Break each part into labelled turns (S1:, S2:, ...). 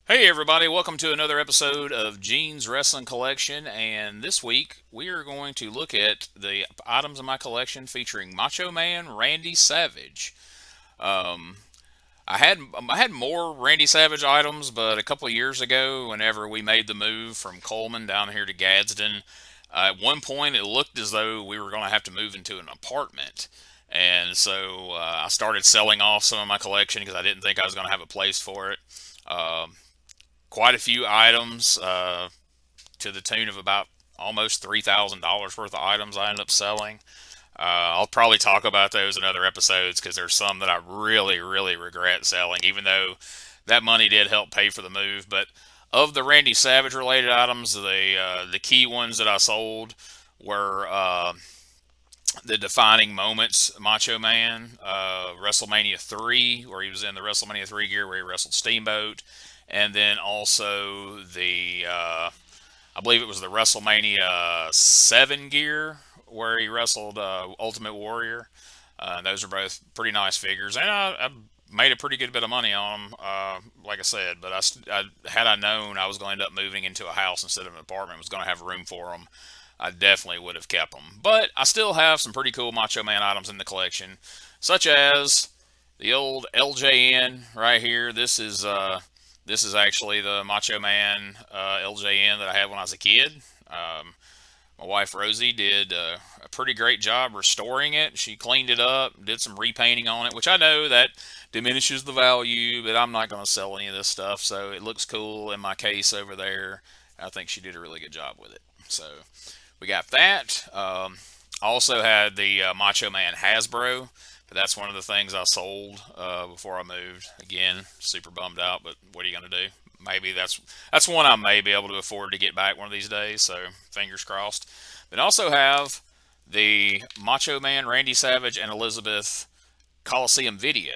S1: Hey everybody, welcome to another episode of Gene's Wrestling Collection, and this week we are going to look at the items in my collection featuring Macho Man Randy Savage. Um, I had more Randy Savage items, but a couple of years ago, whenever we made the move from Coleman down here to Gadsden, at one point it looked as though we were going to have to move into an apartment. And so I started selling off some of my collection because I didn't think I was going to have a place for it. Um, Quite a few items to the tune of about almost $3,000 worth of items I ended up selling. I'll probably talk about those in other episodes because there's some that I really, really regret selling, even though that money did help pay for the move. But of the Randy Savage related items, the key ones that I sold were the defining moments Macho Man, WrestleMania 3, where he was in the WrestleMania 3 gear where he wrestled Steamboat, and then also I believe it was the WrestleMania 7 gear where he wrestled Ultimate Warrior. Those are both pretty nice figures, and I made a pretty good bit of money on them, like I said. But had I known I was going to end up moving into a house instead of an apartment, was going to have room for them, I definitely would have kept them. But I still have some pretty cool Macho Man items in the collection, such as the old LJN right here. This is actually the Macho Man LJN that I had when I was a kid. My wife Rosie did a pretty great job restoring it. She cleaned it up, did some repainting on it, which I know that diminishes the value, but I'm not going to sell any of this stuff. So it looks cool in my case over there. I think she did a really good job with it. So we got that. Also had the Macho Man Hasbro. But that's one of the things I sold before I moved. Again, super bummed out, but what are you going to do? Maybe that's one I may be able to afford to get back one of these days. So fingers crossed. But also have the Macho Man, Randy Savage, and Elizabeth Coliseum video.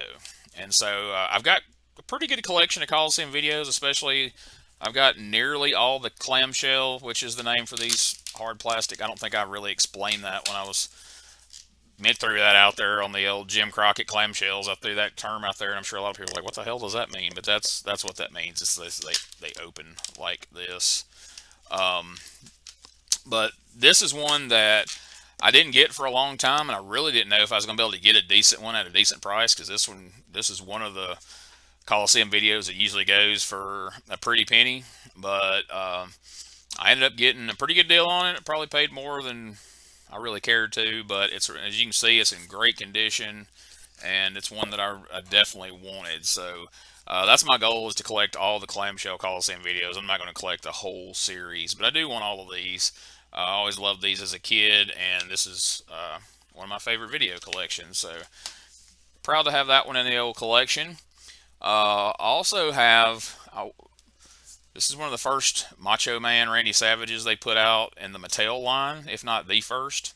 S1: And so I've got a pretty good collection of Coliseum videos, especially I've got nearly all the clamshell, which is the name for these hard plastic. I don't think I really explained that when I was threw that out there on the old Jim Crockett clamshells. I threw that term out there, and I'm sure a lot of people are like, "What the hell does that mean?" But that's what that means. It's this, they open like this. Um, but this is one that I didn't get for a long time, and I really didn't know if I was going to be able to get a decent one at a decent price because this is one of the Coliseum videos that usually goes for a pretty penny. But I ended up getting a pretty good deal on it. It probably paid more than I really cared to, but it's, as you can see, it's in great condition, and it's one that I definitely wanted. So that's my goal, is to collect all the Clamshell Coliseum videos. I'm not going to collect the whole series, but I do want all of these. I always loved these as a kid, and this is one of my favorite video collections. So proud to have that one in the old collection. I also have. This is one of the first Macho Man Randy Savages they put out in the Mattel line, if not the first.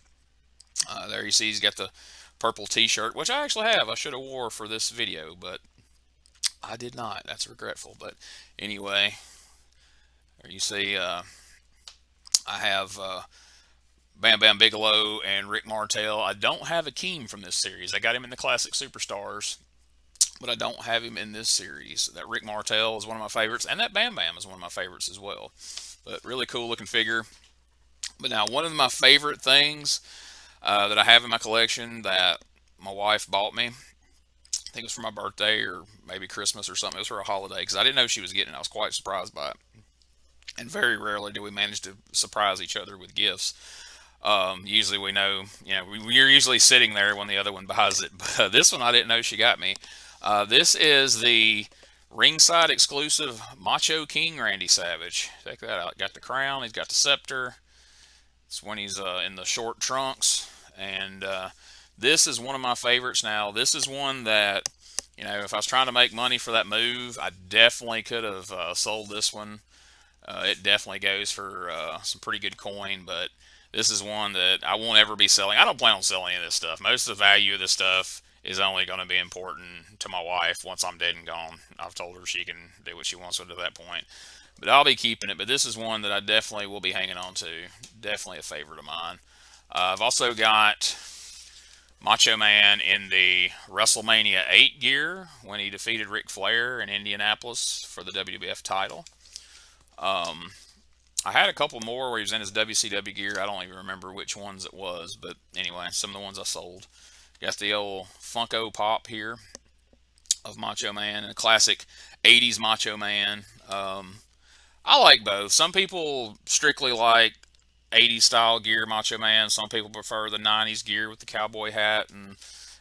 S1: There you see he's got the purple t-shirt, which I actually have. I should have wore for this video, but I did not. That's regretful. But anyway, there you see I have Bam Bam Bigelow and Rick Martel. I don't have Akeem from this series. I got him in the Classic Superstars, but I don't have him in this series. That Rick Martel is one of my favorites, and that Bam Bam is one of my favorites as well. But really cool looking figure. But now, one of my favorite things that I have in my collection that my wife bought me, I think it was for my birthday or maybe Christmas or something. It was for a holiday because I didn't know she was getting it. I was quite surprised by it. And very rarely do we manage to surprise each other with gifts. Usually we know, we're usually sitting there when the other one buys it. But this one I didn't know she got me. This is the ringside exclusive Macho King Randy Savage. Check that out. Got the crown. He's got the scepter. It's when he's in the short trunks. And this is one of my favorites now. This is one that, if I was trying to make money for that move, I definitely could have sold this one. It definitely goes for some pretty good coin, but this is one that I won't ever be selling. I don't plan on selling any of this stuff. Most of the value of this stuff is only going to be important to my wife once I'm dead and gone. I've told her she can do what she wants with it at that point. But I'll be keeping it. But this is one that I definitely will be hanging on to. Definitely a favorite of mine. I've also got Macho Man in the WrestleMania 8 gear when he defeated Ric Flair in Indianapolis for the WWF title. I had a couple more where he was in his WCW gear. I don't even remember which ones it was, but anyway, some of the ones I sold. Got the old Funko Pop here of Macho Man and a classic 80s Macho Man. I like both. Some people strictly like 80s style gear Macho Man. Some people prefer the 90s gear with the cowboy hat and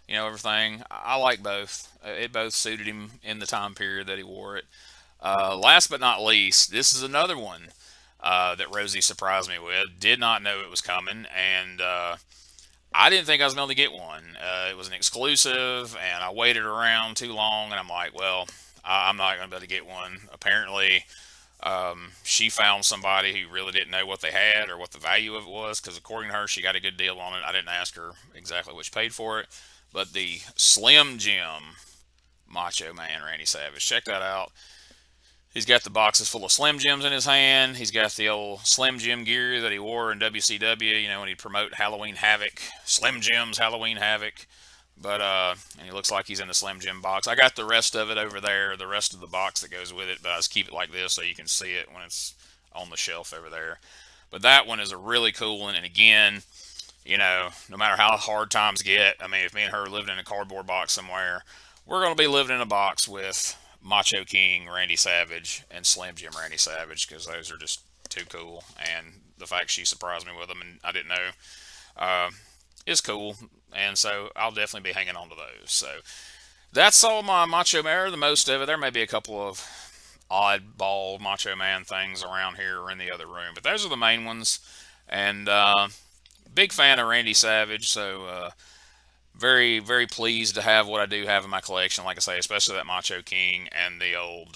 S1: everything. I like both. It both suited him in the time period that he wore it. Last but not least, this is another one that Rosie surprised me with. Did not know it was coming, and I didn't think I was going to get one. It was an exclusive, and I waited around too long, and I'm like, well, I'm not going to be able to get one. Apparently, she found somebody who really didn't know what they had or what the value of it was, because according to her, she got a good deal on it. I didn't ask her exactly what she paid for it, but the Slim Jim Macho Man Randy Savage. Check that out. He's got the boxes full of Slim Jims in his hand. He's got the old Slim Jim gear that he wore in WCW, when he'd promote Halloween Havoc. Slim Jim's Halloween Havoc. But, and he looks like he's in the Slim Jim box. I got the rest of it over there, the rest of the box that goes with it, but I just keep it like this so you can see it when it's on the shelf over there. But that one is a really cool one, and again, no matter how hard times get, I mean, if me and her lived in a cardboard box somewhere, we're going to be living in a box with Macho King Randy Savage and Slim Jim Randy Savage, because those are just too cool. And the fact she surprised me with them and I didn't know is cool. And so I'll definitely be hanging on to those. So that's all my Macho Man, the most of it. There may be a couple of oddball Macho Man things around here or in the other room, but those are the main ones. And big fan of Randy Savage, so very, very pleased to have what I do have in my collection. Like I say, especially that Macho King and the old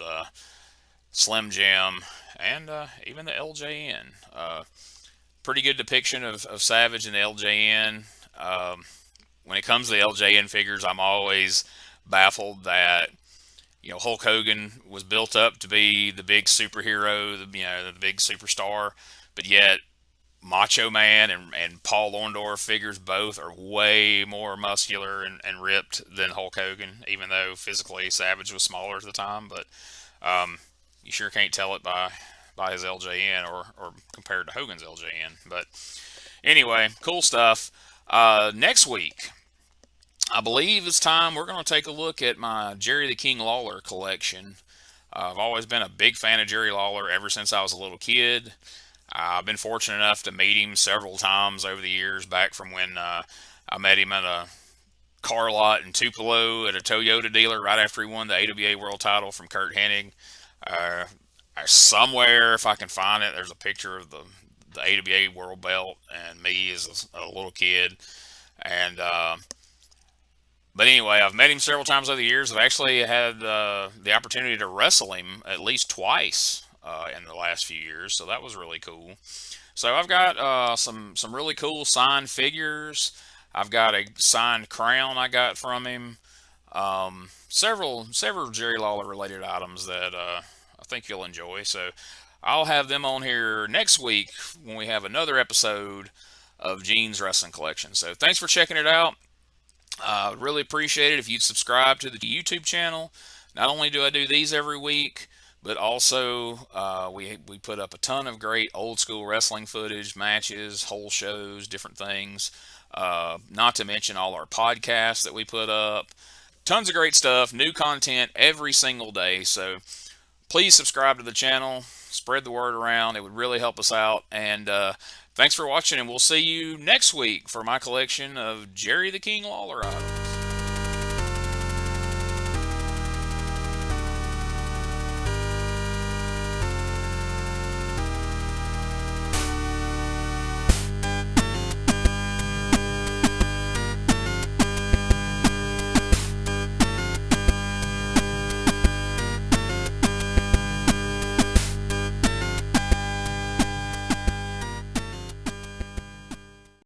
S1: Slim Jim and even the LJN. Pretty good depiction of Savage in the LJN. When it comes to the LJN figures, I'm always baffled that Hulk Hogan was built up to be the big superhero, the big superstar, but yet Macho Man and Paul Orndorff figures both are way more muscular and ripped than Hulk Hogan, even though physically Savage was smaller at the time. But you sure can't tell it by his LJN or compared to Hogan's LJN. But anyway, cool stuff. Next week, I believe it's time we're going to take a look at my Jerry the King Lawler collection. I've always been a big fan of Jerry Lawler ever since I was a little kid. I've been fortunate enough to meet him several times over the years, back from when I met him at a car lot in Tupelo at a Toyota dealer right after he won the AWA World title from Kurt Hennig. Somewhere, if I can find it, there's a picture of the AWA World belt and me as a little kid. And but anyway, I've met him several times over the years. I've actually had the opportunity to wrestle him at least twice in the last few years, so that was really cool. So I've got some really cool signed figures. I've got a signed crown I got from him. Several Jerry Lawler related items that I think you'll enjoy. So I'll have them on here next week when we have another episode of Gene's Wrestling Collection. So thanks for checking it out. Really appreciate it if you'd subscribe to the YouTube channel. Not only do I do these every week, but also we put up a ton of great old school wrestling footage, matches, whole shows, different things. Not to mention all our podcasts that we put up. Tons of great stuff, new content every single day. So please subscribe to the channel, spread the word around. It would really help us out. And thanks for watching, and we'll see you next week for my collection of Jerry the King Lawler items.